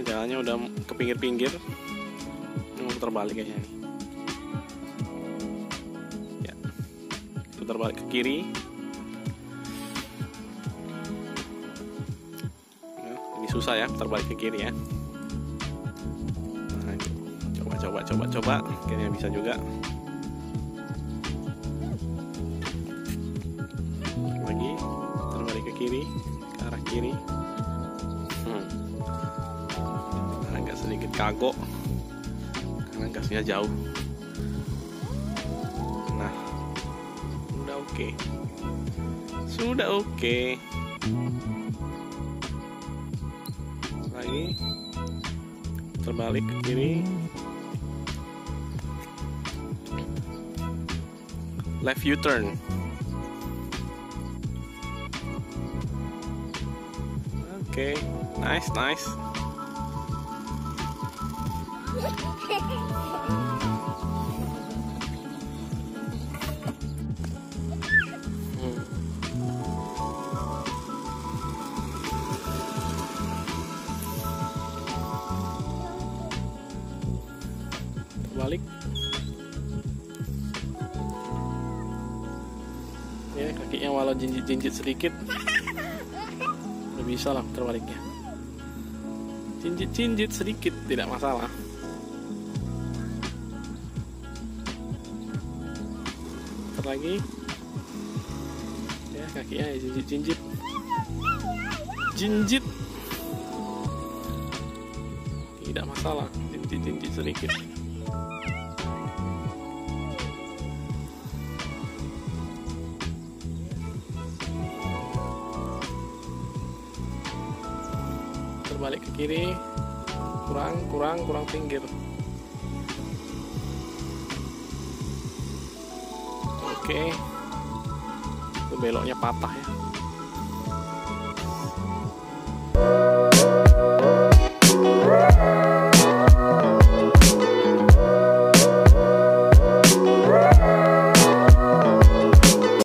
jalannya udah ke pinggir-pinggir. Ini mau putar balik kayaknya nih. Ya, putar balik ke kiri. Ya, ini susah ya, putar balik ke kiri ya. Nah, coba. Kayaknya bisa juga. Lagi, putar balik ke kiri, ke arah kiri. Agak sedikit kagok karena gasnya jauh. Nah, sudah oke. Lagi terbalik ke kiri, left U-turn. Oke, nice. Terbalik. Ya, kakinya walau jinjit sedikit, udah bisa lah terbaliknya. Jinjit sedikit tidak masalah. Lagi ya, kakinya jinjit tidak masalah, jinjit sedikit. Terbalik ke kiri, kurang pinggir. Oke, itu beloknya patah ya.